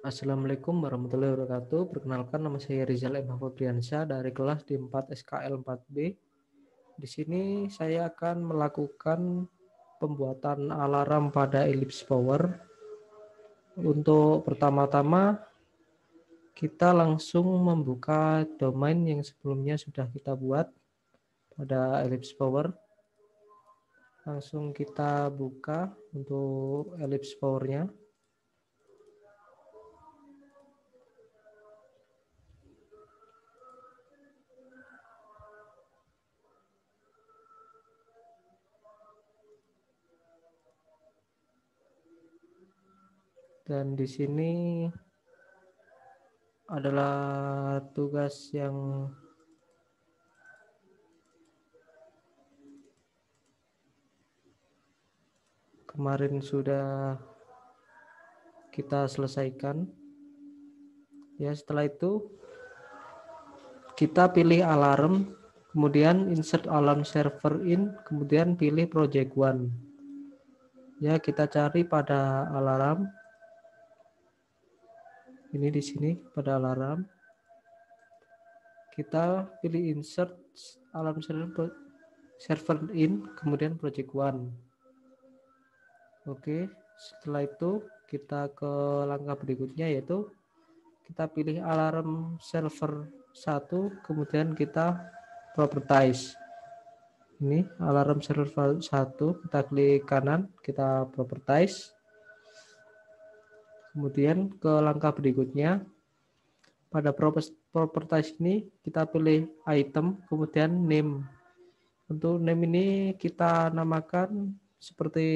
Assalamualaikum warahmatullahi wabarakatuh. Perkenalkan, nama saya Rizal M. Fabriansyah dari kelas D4 SKL 4B. Di sini saya akan melakukan pembuatan alarm pada ellipse power. Untuk pertama-tama kita langsung membuka domain yang sebelumnya sudah kita buat pada ellipse power. Langsung kita buka untuk ellipse powernya. Dan di sini adalah tugas yang kemarin sudah kita selesaikan. Ya, setelah itu kita pilih alarm, kemudian insert alarm server in, kemudian pilih project one. Ya, kita cari pada alarm. Ini di sini pada alarm. Kita pilih insert alarm server in, kemudian project one. Oke, setelah itu kita ke langkah berikutnya, yaitu kita pilih alarm server 1, kemudian kita properties. Ini alarm server 1, kita klik kanan, kita properties. Kemudian ke langkah berikutnya, pada properties ini kita pilih item, kemudian name. Untuk name ini kita namakan seperti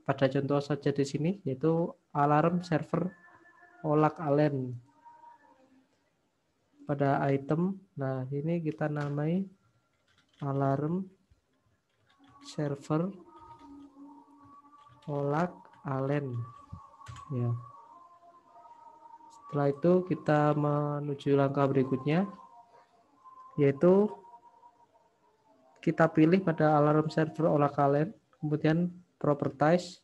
pada contoh saja di sini, yaitu alarm server Olak Alen. Pada item, nah ini kita namai alarm server Olak Alen. Ya. Setelah itu kita menuju langkah berikutnya, yaitu kita pilih pada alarm server Olak Alen, kemudian properties,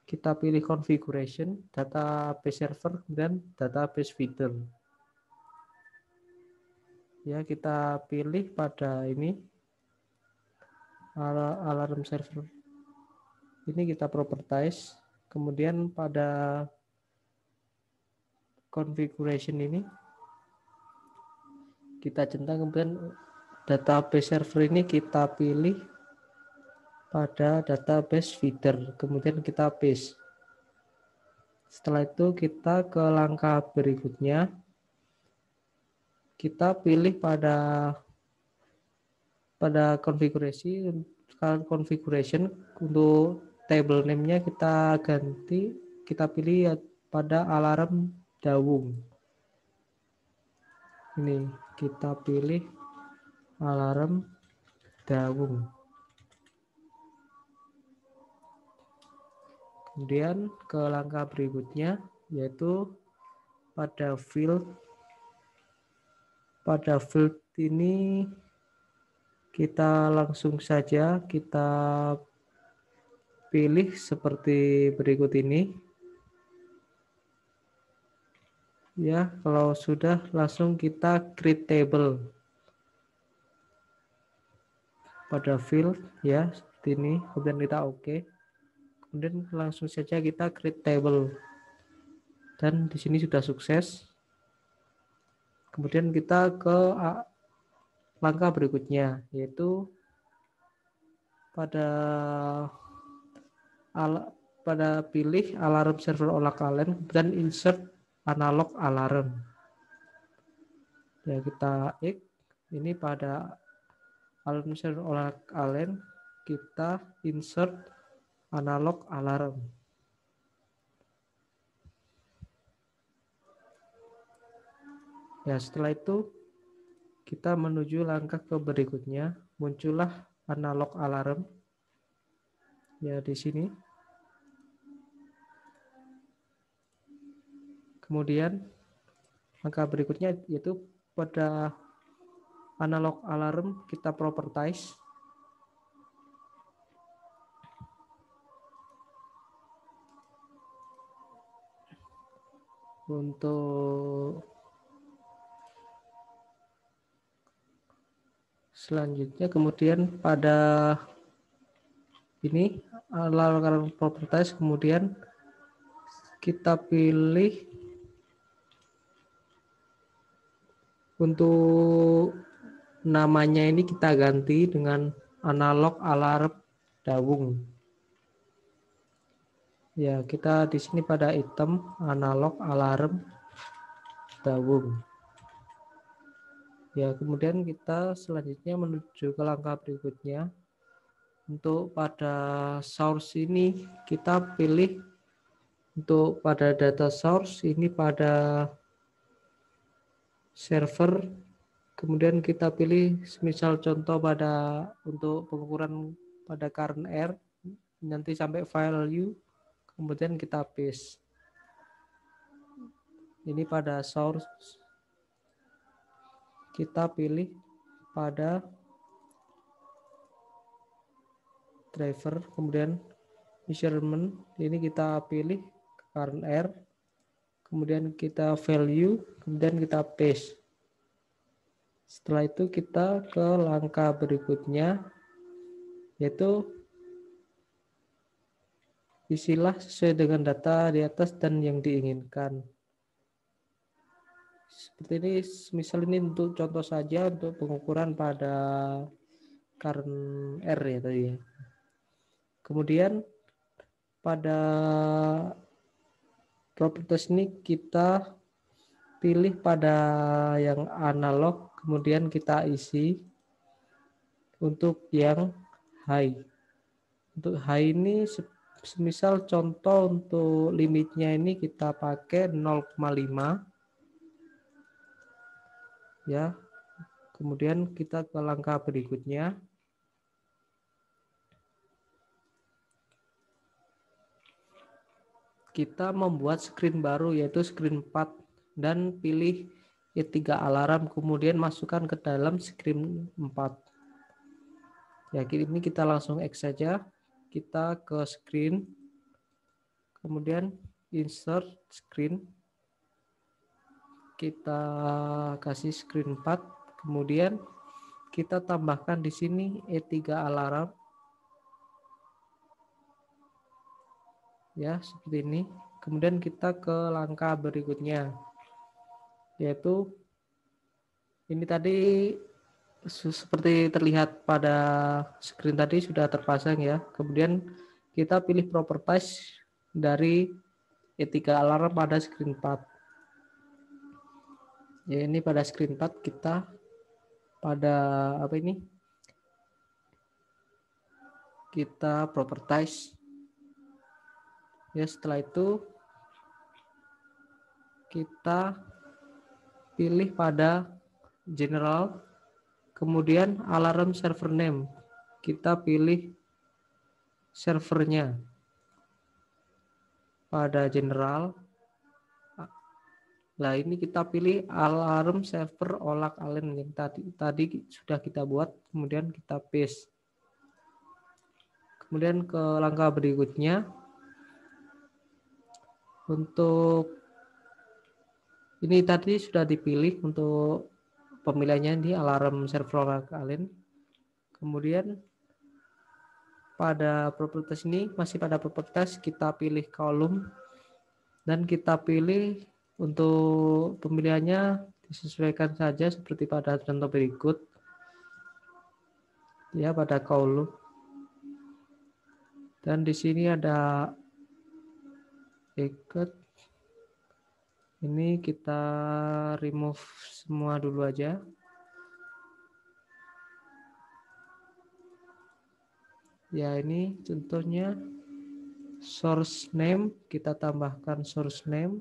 kita pilih configuration, database server, kemudian database feeder. Ya, kita pilih pada ini alarm server. Ini kita properties, kemudian pada configuration ini kita centang, kemudian database server ini kita pilih pada database feeder, kemudian kita paste. Setelah itu kita ke langkah berikutnya, kita pilih pada configuration untuk table name-nya kita ganti, kita pilih pada alarm dawung. Ini kita pilih alarm dawung. Kemudian ke langkah berikutnya, yaitu pada field. Pada field ini kita langsung saja kita pilih seperti berikut ini. Ya, kalau sudah langsung kita create table. Pada field ya, seperti ini. Kemudian kita oke. Kemudian langsung saja kita create table. Dan di sini sudah sukses. Kemudian kita ke langkah berikutnya, yaitu pada pilih alarm server Olak Alen dan insert analog alarm. Ya, kita ini pada alarm server Olak Alen kita insert analog alarm. Ya, setelah itu kita menuju langkah ke berikutnya, muncullah analog alarm. Ya, di sini. Kemudian langkah berikutnya yaitu pada analog alarm kita properties. Untuk selanjutnya kemudian pada ini alarm properties, kemudian kita pilih untuk namanya ini kita ganti dengan analog alarm dawung. Ya, kita di sini pada item analog alarm dawung. Ya, kemudian kita selanjutnya menuju ke langkah berikutnya. Untuk pada source ini kita pilih untuk pada data source ini pada server, kemudian kita pilih misal contoh pada untuk pengukuran pada current R nanti sampai value, kemudian kita paste. Ini pada source kita pilih pada driver, kemudian measurement ini kita pilih current R, kemudian kita value, kemudian kita paste. Setelah itu kita ke langkah berikutnya, yaitu isilah sesuai dengan data di atas dan yang diinginkan. Seperti ini, misal ini untuk contoh saja untuk pengukuran pada current R ya tadi ya. Kemudian pada properties ini kita pilih pada yang analog, kemudian kita isi untuk yang high. Untuk high ini semisal contoh untuk limitnya ini kita pakai 0,5 ya. Kemudian kita ke langkah berikutnya. Kita membuat screen baru yaitu screen 4 dan pilih E3 alarm, kemudian masukkan ke dalam screen 4. Ya, ini kita langsung X saja. Kita ke screen, kemudian insert screen. Kita kasih screen 4, kemudian kita tambahkan di sini E3 alarm. Ya, seperti ini. Kemudian kita ke langkah berikutnya, yaitu ini tadi seperti terlihat pada screen tadi sudah terpasang ya. Kemudian kita pilih properties dari E3 alarm pada screen 4. Ya, ini pada screen 4 kita pada apa ini? Kita properties. Ya, setelah itu kita pilih pada general, kemudian alarm server name. Kita pilih servernya pada general. Nah, ini kita pilih alarm server Olak Allen yang tadi sudah kita buat, kemudian kita paste. Kemudian ke langkah berikutnya, untuk ini tadi sudah dipilih untuk pemilihannya di alarm server Olak Allen. Kemudian pada properties ini masih pada properties, kita pilih kolom dan kita pilih untuk pemilihannya disesuaikan saja seperti pada contoh berikut ya, pada kolom. Dan di sini ada ikut, ini kita remove semua dulu aja. Ya, ini contohnya source name, kita tambahkan source name,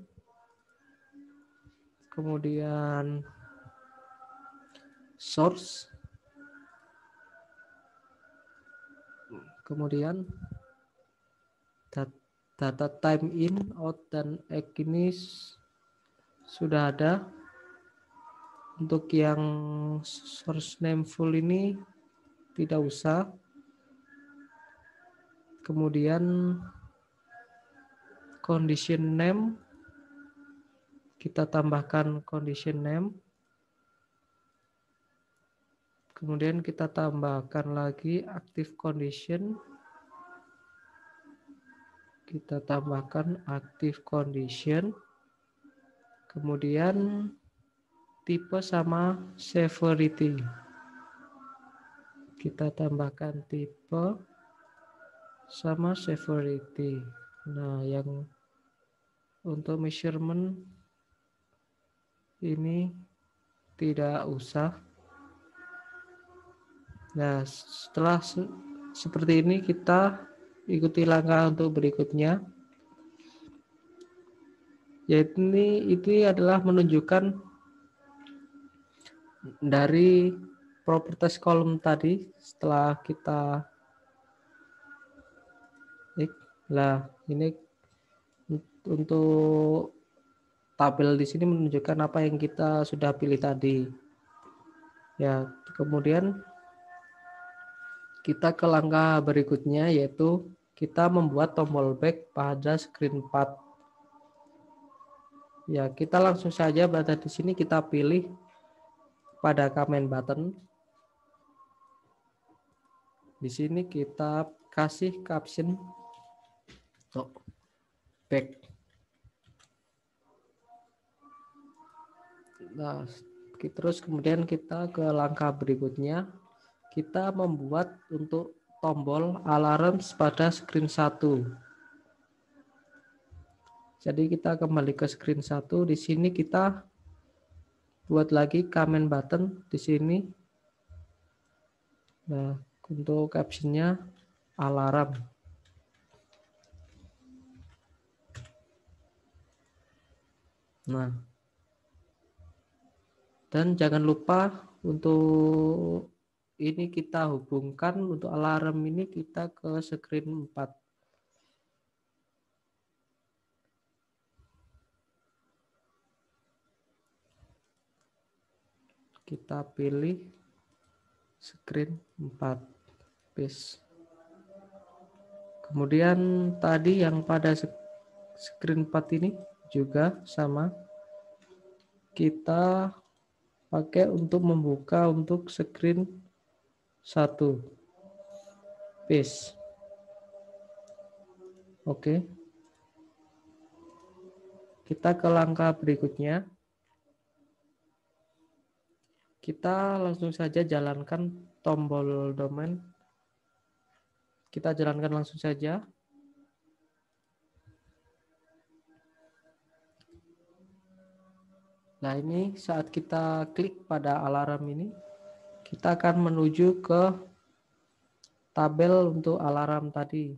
kemudian source, kemudian data time in, out, dan egg ini sudah ada. Untuk yang source name full ini tidak usah. Kemudian condition name Kita tambahkan condition name. Kemudian kita tambahkan lagi active condition. Kita tambahkan active condition. Kemudian tipe sama severity. Kita tambahkan tipe sama severity. Nah, yang untuk measurement ini tidak usah. Nah, setelah seperti ini kita ikuti langkah untuk berikutnya. Yaitu ini adalah menunjukkan dari properties kolom tadi setelah kita ini untuk tabel di sini menunjukkan apa yang kita sudah pilih tadi. Ya, kemudian kita ke langkah berikutnya yaitu kita membuat tombol back pada screen path. Ya, kita langsung saja pada di sini kita pilih pada comment button. Di sini kita kasih caption back. Nah, terus kemudian kita ke langkah berikutnya. Kita membuat untuk tombol alarm pada screen 1. Jadi kita kembali ke screen 1. Di sini kita buat lagi comment button di sini. Nah, untuk captionnya alarm. Nah, dan jangan lupa untuk ini kita hubungkan untuk alarm ini kita ke screen 4. Kita pilih screen 4. Paste. Kemudian tadi yang pada screen 4 ini juga sama. Kita pakai untuk membuka untuk screen 1. Paste. Oke. Kita ke langkah berikutnya. Kita langsung saja jalankan tombol domain. Kita jalankan langsung saja. Nah, ini saat kita klik pada alarm ini, kita akan menuju ke tabel untuk alarm tadi.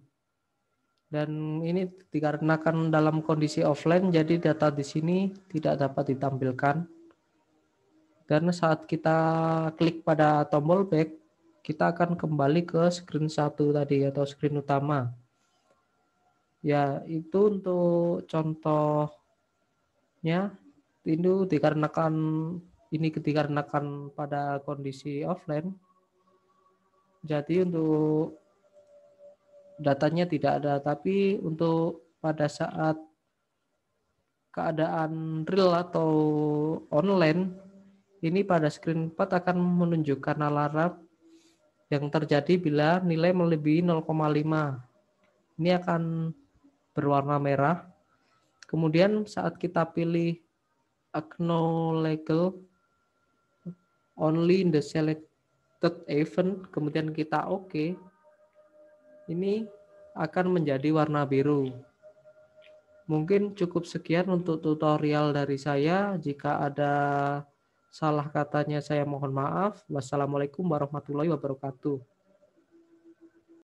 Dan ini dikarenakan dalam kondisi offline, jadi data di sini tidak dapat ditampilkan. Dan saat kita klik pada tombol back, kita akan kembali ke screen 1 tadi atau screen utama. Ya, itu untuk contohnya itu dikarenakan pada kondisi offline. Jadi untuk datanya tidak ada, tapi untuk pada saat keadaan real atau online, ini pada screen 4 akan menunjukkan alarm yang terjadi bila nilai melebihi 0,5. Ini akan berwarna merah. Kemudian saat kita pilih acknowledge only in the selected event, kemudian kita oke, ini akan menjadi warna biru. Mungkin cukup sekian untuk tutorial dari saya. Jika ada salah katanya saya mohon maaf. Wassalamualaikum warahmatullahi wabarakatuh.